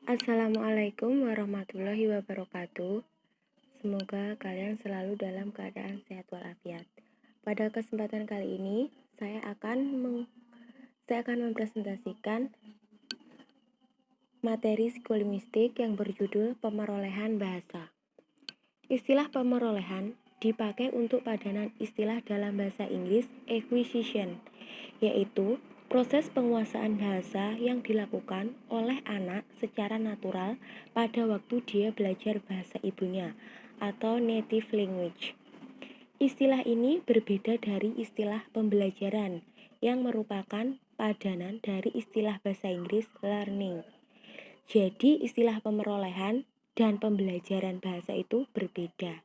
Assalamualaikum warahmatullahi wabarakatuh. Semoga kalian selalu dalam keadaan sehat walafiat. Pada kesempatan kali ini, saya akan mempresentasikan materi psikolinguistik yang berjudul pemerolehan bahasa. Istilah pemerolehan dipakai untuk padanan istilah dalam bahasa Inggris acquisition, yaitu proses penguasaan bahasa yang dilakukan oleh anak secara natural pada waktu dia belajar bahasa ibunya atau native language. Istilah ini berbeda dari istilah pembelajaran yang merupakan padanan dari istilah bahasa Inggris learning. Jadi istilah pemerolehan dan pembelajaran bahasa itu berbeda.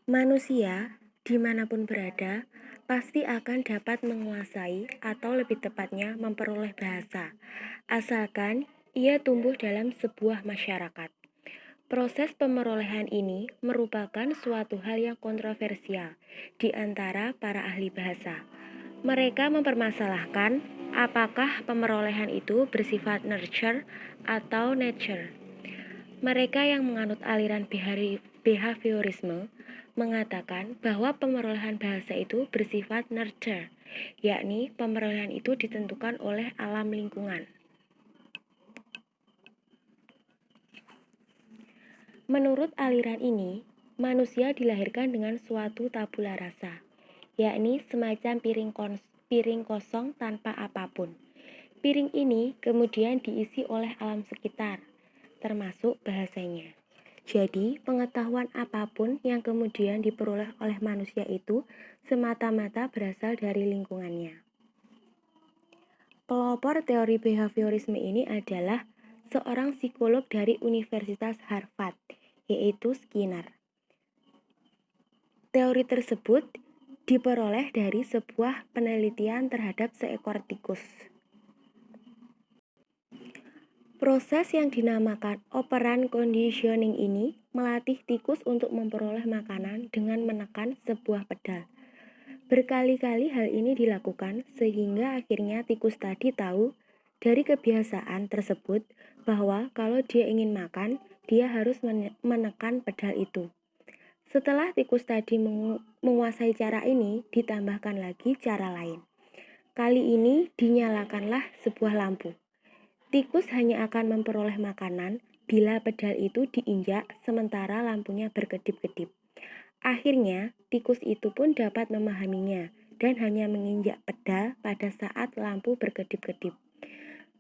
Manusia, dimanapun berada, pasti akan dapat menguasai atau lebih tepatnya memperoleh bahasa, asalkan ia tumbuh dalam sebuah masyarakat. Proses pemerolehan ini merupakan suatu hal yang kontroversial di antara para ahli bahasa. Mereka mempermasalahkan apakah pemerolehan itu bersifat nurture atau nature. Mereka yang menganut aliran behaviorisme mengatakan bahwa pemerolehan bahasa itu bersifat nurture, yakni pemerolehan itu ditentukan oleh alam lingkungan. Menurut aliran ini, manusia dilahirkan dengan suatu tabula rasa, yakni semacam piring kosong tanpa apapun. Piring ini kemudian diisi oleh alam sekitar, termasuk bahasanya. Jadi, pengetahuan apapun yang kemudian diperoleh oleh manusia itu semata-mata berasal dari lingkungannya. Pelopor teori behaviorisme ini adalah seorang psikolog dari Universitas Harvard, yaitu Skinner. Teori tersebut diperoleh dari sebuah penelitian terhadap seekor tikus. Proses yang dinamakan operant conditioning ini melatih tikus untuk memperoleh makanan dengan menekan sebuah pedal. Berkali-kali hal ini dilakukan sehingga akhirnya tikus tadi tahu dari kebiasaan tersebut bahwa kalau dia ingin makan, dia harus menekan pedal itu. Setelah tikus tadi menguasai cara ini, ditambahkan lagi cara lain. Kali ini dinyalakanlah sebuah lampu. Tikus hanya akan memperoleh makanan bila pedal itu diinjak sementara lampunya berkedip-kedip. Akhirnya, tikus itu pun dapat memahaminya dan hanya menginjak pedal pada saat lampu berkedip-kedip.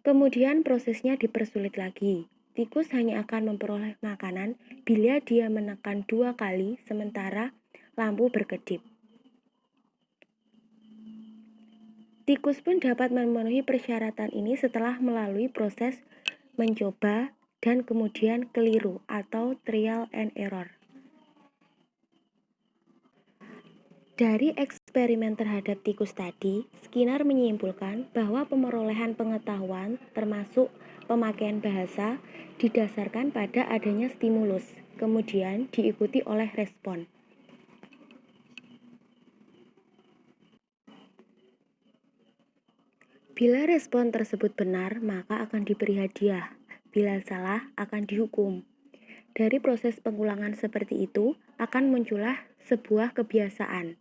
Kemudian prosesnya dipersulit lagi. Tikus hanya akan memperoleh makanan bila dia menekan 2 kali sementara lampu berkedip. Tikus pun dapat memenuhi persyaratan ini setelah melalui proses mencoba dan kemudian keliru atau trial and error. Dari eksperimen terhadap tikus tadi, Skinner menyimpulkan bahwa pemerolehan pengetahuan termasuk pemakaian bahasa didasarkan pada adanya stimulus, kemudian diikuti oleh respon. Bila respon tersebut benar, maka akan diberi hadiah. Bila salah, akan dihukum. Dari proses pengulangan seperti itu, akan muncullah sebuah kebiasaan.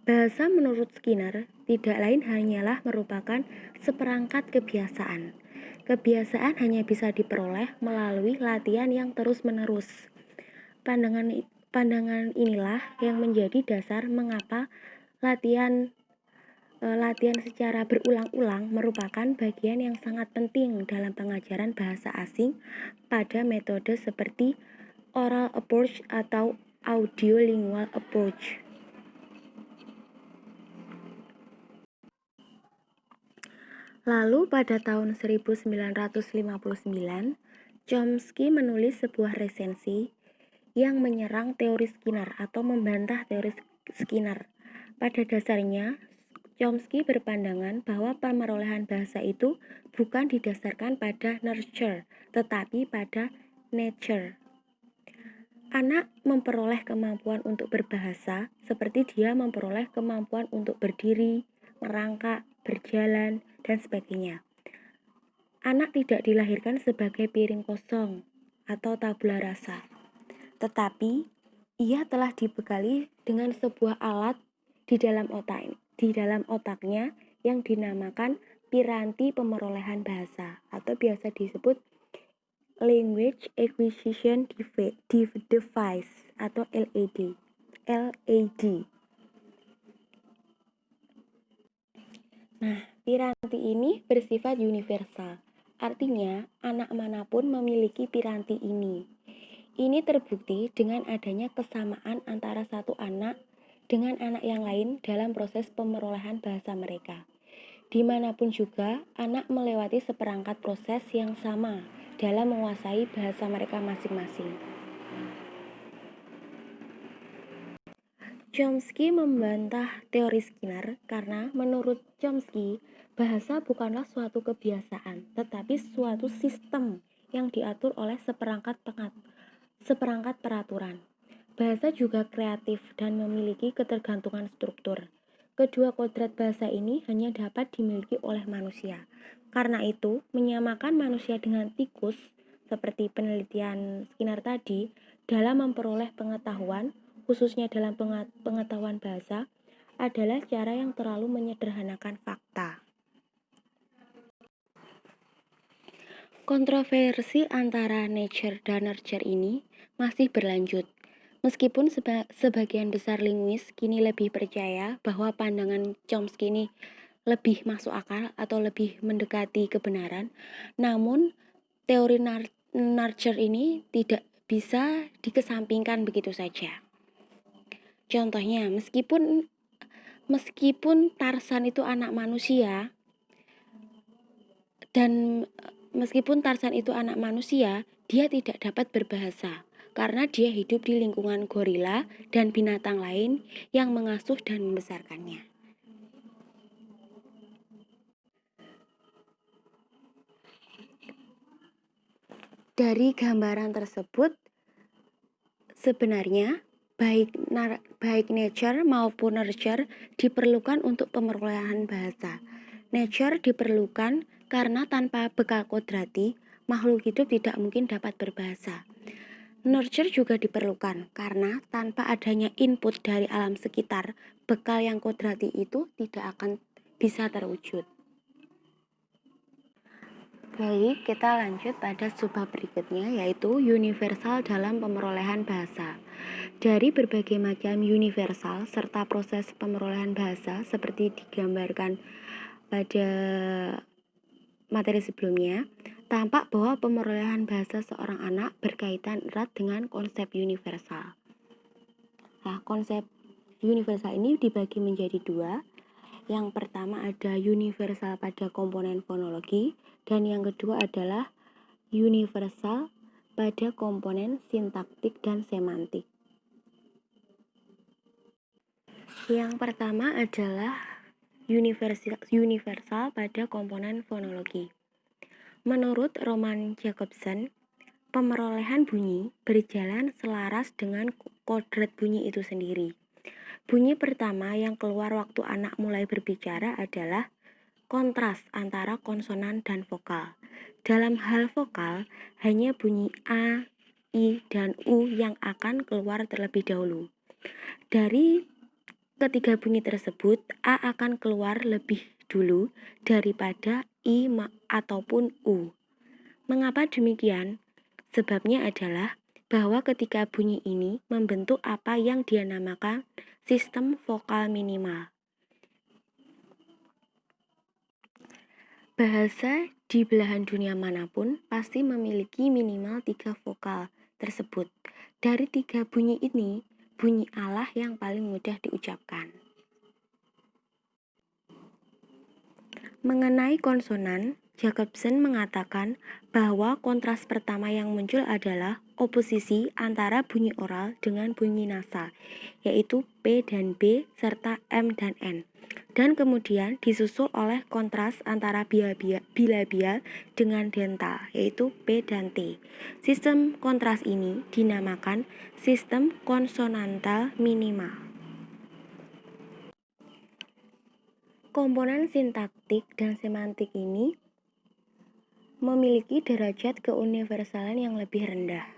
Bahasa menurut Skinner tidak lain hanyalah merupakan seperangkat kebiasaan. Kebiasaan hanya bisa diperoleh melalui latihan yang terus-menerus. Pandangan inilah yang menjadi dasar mengapa latihan secara berulang-ulang merupakan bagian yang sangat penting dalam pengajaran bahasa asing pada metode seperti oral approach atau audiolingual approach. Lalu pada tahun 1959, Chomsky menulis sebuah resensi yang menyerang teori Skinner atau membantah teori Skinner. Pada dasarnya, Chomsky berpandangan bahwa pemerolehan bahasa itu bukan didasarkan pada nurture, tetapi pada nature. Anak memperoleh kemampuan untuk berbahasa seperti dia memperoleh kemampuan untuk berdiri, merangkak, berjalan, dan sebagainya. Anak tidak dilahirkan sebagai piring kosong atau tabula rasa, tetapi ia telah dibekali dengan sebuah alat di dalam otaknya yang dinamakan piranti pemerolehan bahasa atau biasa disebut Language Acquisition Device atau LAD. Nah, piranti ini bersifat universal. Artinya, anak manapun memiliki piranti ini. Ini terbukti dengan adanya kesamaan antara satu anak dengan anak yang lain dalam proses pemerolehan bahasa mereka. Dimanapun juga, anak melewati seperangkat proses yang sama dalam menguasai bahasa mereka masing-masing. Chomsky membantah teori Skinner karena menurut Chomsky, bahasa bukanlah suatu kebiasaan, tetapi suatu sistem yang diatur oleh seperangkat peraturan. Bahasa juga kreatif dan memiliki ketergantungan struktur. Kedua kodrat bahasa ini hanya dapat dimiliki oleh manusia. Karena itu, menyamakan manusia dengan tikus, seperti penelitian Skinner tadi, dalam memperoleh pengetahuan, khususnya dalam pengetahuan bahasa, adalah cara yang terlalu menyederhanakan fakta. Kontroversi antara nature dan nurture ini masih berlanjut. Meskipun sebagian besar linguis kini lebih percaya bahwa pandangan Chomsky ini lebih masuk akal atau lebih mendekati kebenaran, namun teori nurture ini tidak bisa dikesampingkan begitu saja. Contohnya, meskipun Tarzan itu anak manusia, dia tidak dapat berbahasa karena dia hidup di lingkungan gorila dan binatang lain yang mengasuh dan membesarkannya. Dari gambaran tersebut, sebenarnya baik nature maupun nurture diperlukan untuk pemerolehan bahasa. Nature diperlukan karena tanpa bekal kodrati, makhluk hidup tidak mungkin dapat berbahasa. Nurture juga diperlukan karena tanpa adanya input dari alam sekitar, bekal yang kodrati itu tidak akan bisa terwujud. Baik, kita lanjut pada subbab berikutnya, yaitu universal dalam pemerolehan bahasa. Dari berbagai macam universal serta proses pemerolehan bahasa seperti digambarkan pada materi sebelumnya, tampak bahwa pemerolehan bahasa seorang anak berkaitan erat dengan konsep universal. Nah, konsep universal ini dibagi menjadi dua. Yang pertama ada universal pada komponen fonologi, dan yang kedua adalah universal pada komponen sintaktik dan semantik. Yang pertama adalah universal pada komponen fonologi. Menurut Roman Jakobson, pemerolehan bunyi berjalan selaras dengan kodrat bunyi itu sendiri. Bunyi pertama yang keluar waktu anak mulai berbicara adalah kontras antara konsonan dan vokal. Dalam hal vokal, hanya bunyi A, I, dan U yang akan keluar terlebih dahulu. Dari ketiga bunyi tersebut, A akan keluar lebih dulu daripada I ataupun U. Mengapa demikian? Sebabnya adalah bahwa ketika bunyi ini membentuk apa yang dia namakan sistem vokal minimal. Bahasa di belahan dunia manapun pasti memiliki minimal 3 vokal tersebut. Dari 3 bunyi ini, bunyi A lah yang paling mudah diucapkan. Mengenai konsonan, Jakobson mengatakan bahwa kontras pertama yang muncul adalah oposisi antara bunyi oral dengan bunyi nasal, yaitu P dan B serta M dan N. Dan kemudian disusul oleh kontras antara bilabial dengan dental, yaitu P dan T. Sistem kontras ini dinamakan sistem konsonantal minimal. Komponen sintaktik dan semantik ini memiliki derajat keuniversalan yang lebih rendah.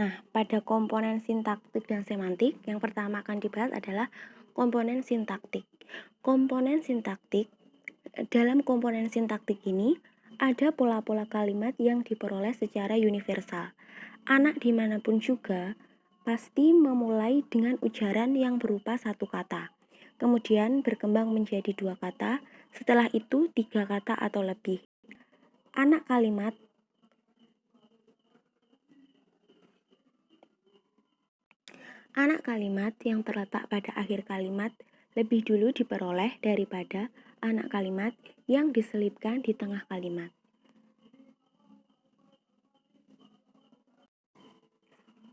Nah, pada komponen sintaktik dan semantik, yang pertama akan dibahas adalah komponen sintaktik. Dalam komponen sintaktik ini, ada pola-pola kalimat yang diperoleh secara universal. Anak dimanapun juga pasti memulai dengan ujaran yang berupa satu kata. Kemudian berkembang menjadi 2 kata, setelah itu 3 kata atau lebih. Anak kalimat yang terletak pada akhir kalimat lebih dulu diperoleh daripada anak kalimat yang diselipkan di tengah kalimat.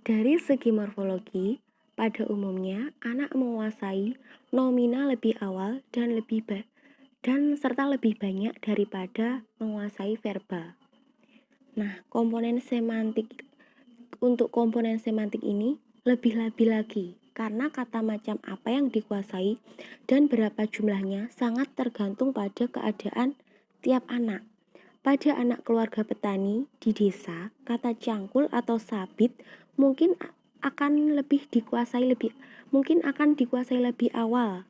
Dari segi morfologi, pada umumnya anak menguasai nominal lebih awal dan serta lebih banyak daripada menguasai verbal. Nah, untuk komponen semantik ini lebih lagi karena kata macam apa yang dikuasai dan berapa jumlahnya sangat tergantung pada keadaan tiap anak. Pada anak keluarga petani di desa, kata cangkul atau sabit mungkin akan dikuasai lebih awal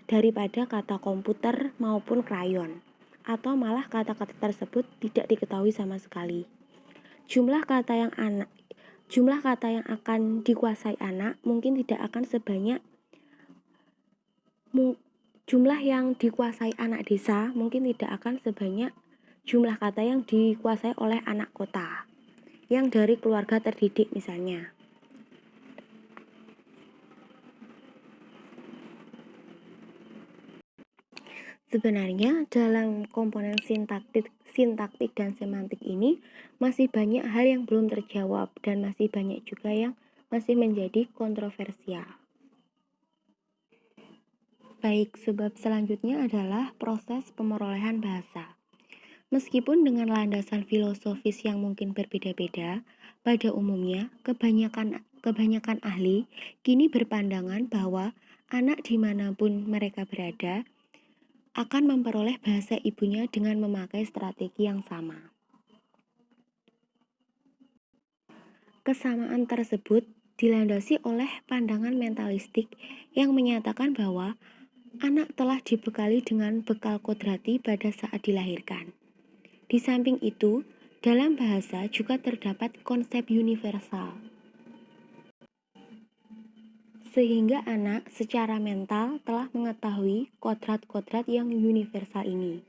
daripada kata komputer maupun krayon, atau malah kata-kata tersebut tidak diketahui sama sekali. Jumlah kata yang akan dikuasai anak mungkin tidak akan sebanyak jumlah yang dikuasai anak desa mungkin tidak akan sebanyak jumlah kata yang dikuasai oleh anak kota yang dari keluarga terdidik misalnya. Sebenarnya dalam komponen sintaktik dan semantik ini masih banyak hal yang belum terjawab dan masih banyak juga yang masih menjadi kontroversial. Baik, sebab selanjutnya adalah proses pemerolehan bahasa. Meskipun dengan landasan filosofis yang mungkin berbeda-beda, pada umumnya kebanyakan ahli kini berpandangan bahwa anak dimanapun mereka berada akan memperoleh bahasa ibunya dengan memakai strategi yang sama. Kesamaan tersebut dilandasi oleh pandangan mentalistik yang menyatakan bahwa anak telah dibekali dengan bekal kodrati pada saat dilahirkan. Di samping itu, dalam bahasa juga terdapat konsep universal, sehingga anak secara mental telah mengetahui kodrat-kodrat yang universal ini.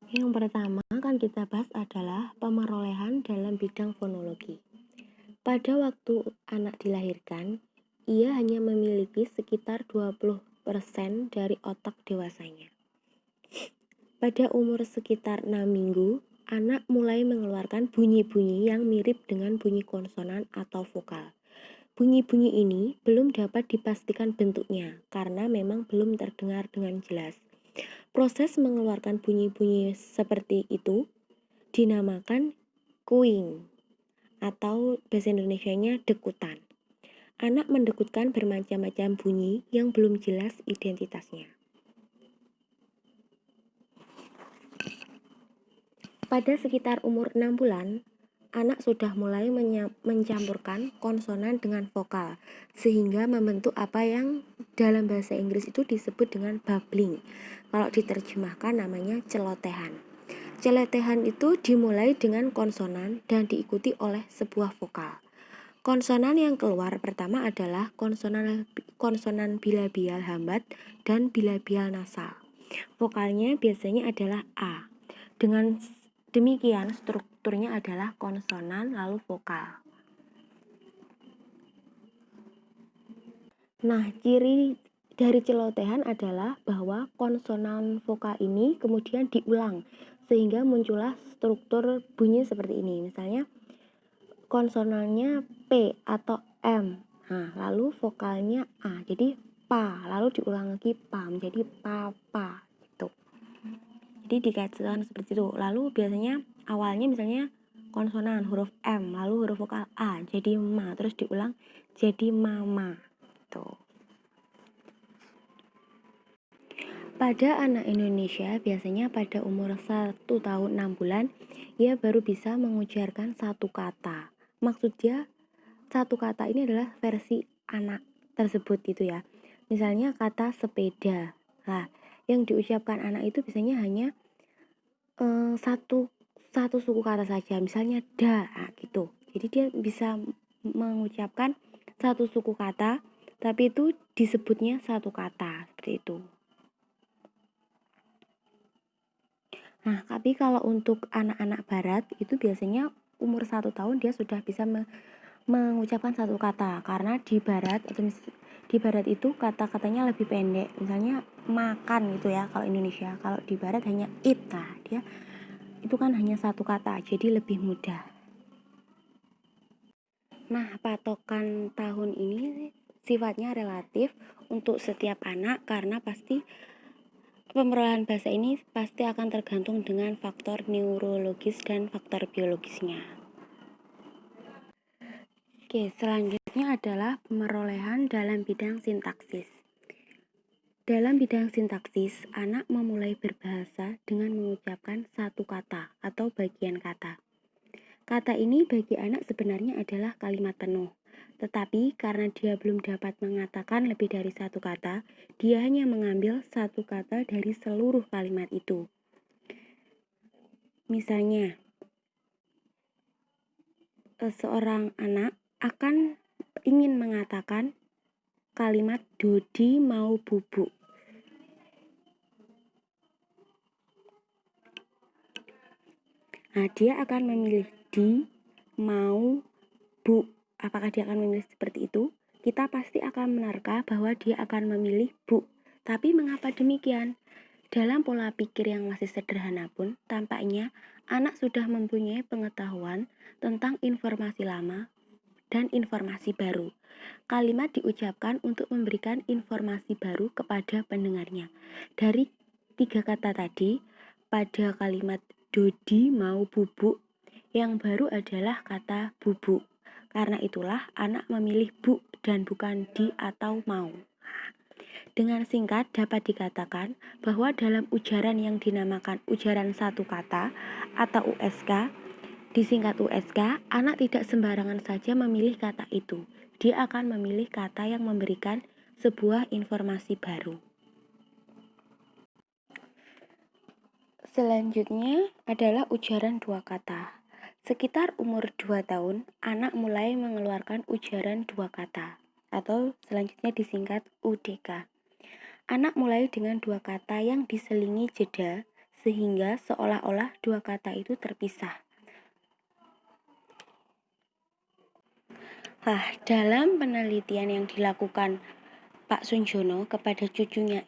Yang pertama akan kita bahas adalah pemerolehan dalam bidang fonologi. Pada waktu anak dilahirkan, ia hanya memiliki sekitar 20% dari otak dewasanya. Pada umur sekitar 6 minggu, anak mulai mengeluarkan bunyi-bunyi yang mirip dengan bunyi konsonan atau vokal. Bunyi-bunyi ini belum dapat dipastikan bentuknya karena memang belum terdengar dengan jelas. Proses mengeluarkan bunyi-bunyi seperti itu dinamakan cooing atau bahasa Indonesianya dekutan. Anak mendekutkan bermacam-macam bunyi yang belum jelas identitasnya. Pada sekitar umur 6 bulan, anak sudah mulai mencampurkan konsonan dengan vokal, sehingga membentuk apa yang dalam bahasa Inggris itu disebut dengan babbling. Kalau diterjemahkan namanya celotehan. Celotehan itu dimulai dengan konsonan dan diikuti oleh sebuah vokal. Konsonan yang keluar pertama adalah konsonan bilabial hambat dan bilabial nasal. Vokalnya biasanya adalah A. Dengan demikian strukturnya adalah konsonan lalu vokal. Nah, ciri dari celotehan adalah bahwa konsonan vokal ini kemudian diulang sehingga muncullah struktur bunyi seperti ini. Misalnya konsonannya P atau M. Nah, lalu vokalnya A. Jadi pa, lalu diulang lagi pa menjadi pa gitu. Jadi dikaitkan seperti itu. Lalu biasanya awalnya misalnya konsonan huruf M, lalu huruf vokal A jadi ma, terus diulang jadi mama. Tuh. Pada anak Indonesia biasanya pada umur 1 tahun 6 bulan ia baru bisa mengujarkan satu kata. Maksudnya satu kata ini adalah versi anak tersebut gitu ya. Misalnya kata sepeda. Nah, yang diucapkan anak itu biasanya hanya satu suku kata saja. Misalnya da, gitu. Jadi dia bisa mengucapkan satu suku kata, tapi itu disebutnya satu kata seperti itu. Nah, tapi kalau untuk anak-anak barat itu biasanya umur 1 tahun dia sudah bisa mengucapkan satu kata, karena di barat di barat itu kata-katanya lebih pendek. Misalnya makan gitu ya kalau Indonesia, kalau di barat hanya eat. Nah, dia itu kan hanya satu kata, jadi lebih mudah. Nah, patokan tahun ini sifatnya relatif untuk setiap anak karena pasti pemerolehan bahasa ini pasti akan tergantung dengan faktor neurologis dan faktor biologisnya. Oke, selanjutnya adalah pemerolehan dalam bidang sintaksis. Dalam bidang sintaksis, anak memulai berbahasa dengan mengucapkan satu kata atau bagian kata. Kata ini bagi anak sebenarnya adalah kalimat penuh. Tetapi karena dia belum dapat mengatakan lebih dari satu kata, dia hanya mengambil satu kata dari seluruh kalimat itu. Misalnya, seorang anak akan ingin mengatakan kalimat Dodi mau bubuk. Nah, dia akan memilih di, mau, bu. Apakah dia akan memilih seperti itu? Kita pasti akan menerka bahwa dia akan memilih bu. Tapi mengapa demikian? Dalam pola pikir yang masih sederhana pun, tampaknya anak sudah mempunyai pengetahuan tentang informasi lama dan informasi baru. Kalimat diucapkan untuk memberikan informasi baru kepada pendengarnya. Dari 3 kata tadi, pada kalimat Dodi mau bubuk, yang baru adalah kata bubuk. Karena itulah anak memilih bu dan bukan di atau mau. Dengan singkat dapat dikatakan bahwa dalam ujaran yang dinamakan ujaran satu kata atau USK, disingkat USK, anak tidak sembarangan saja memilih kata itu. Dia akan memilih kata yang memberikan sebuah informasi baru. Selanjutnya adalah ujaran dua kata. Sekitar umur 2 tahun, anak mulai mengeluarkan ujaran dua kata atau selanjutnya disingkat UDK. Anak mulai dengan dua kata yang diselingi jeda sehingga seolah-olah dua kata itu terpisah. Dalam penelitian yang dilakukan Pak Sunjono kepada cucunya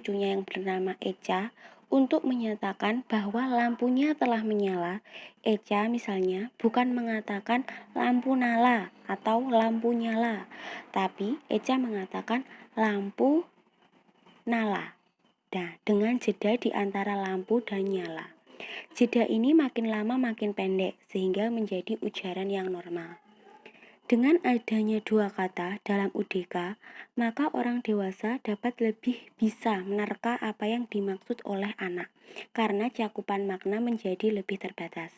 yang bernama Echa untuk menyatakan bahwa lampunya telah menyala, Echa misalnya bukan mengatakan lampu nala atau lampu nyala, tapi Echa mengatakan lampu nala. Nah, dengan jeda di antara lampu dan nyala. Jeda ini makin lama makin pendek sehingga menjadi ujaran yang normal. Dengan adanya dua kata dalam UDK, maka orang dewasa dapat lebih bisa menerka apa yang dimaksud oleh anak, karena cakupan makna menjadi lebih terbatas.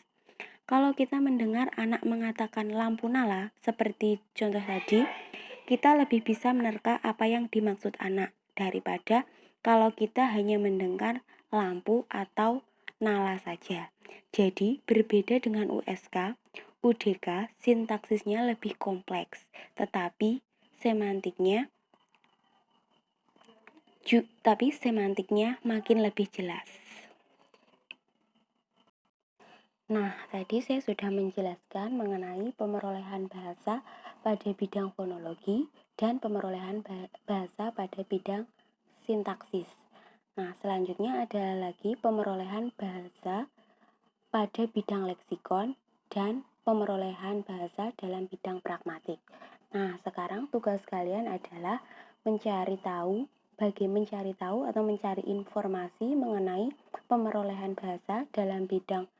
Kalau kita mendengar anak mengatakan lampu nala, seperti contoh tadi, kita lebih bisa menerka apa yang dimaksud anak, daripada kalau kita hanya mendengar lampu atau nala saja. Jadi, berbeda dengan USK, UDK sintaksisnya lebih kompleks, tetapi semantiknya makin lebih jelas. Nah, tadi saya sudah menjelaskan mengenai pemerolehan bahasa pada bidang fonologi dan pemerolehan bahasa pada bidang sintaksis. Nah, selanjutnya ada lagi pemerolehan bahasa pada bidang leksikon dan pemerolehan bahasa dalam bidang pragmatik. Nah, sekarang tugas kalian adalah mencari tahu atau mencari informasi mengenai pemerolehan bahasa dalam bidang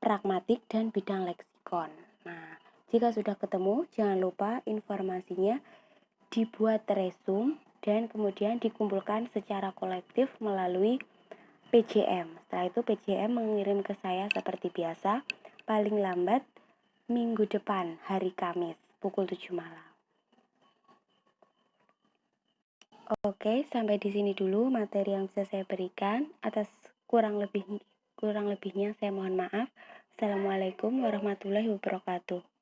pragmatik dan bidang leksikon. Nah, Jika sudah ketemu, jangan lupa informasinya dibuat resume dan kemudian dikumpulkan secara kolektif melalui PJM. Setelah itu PJM mengirim ke saya seperti biasa, paling lambat minggu depan, hari Kamis, pukul 7 malam. Oke, sampai di sini dulu materi yang bisa saya berikan. Atas kurang lebihnya saya mohon maaf. Assalamualaikum warahmatullahi wabarakatuh.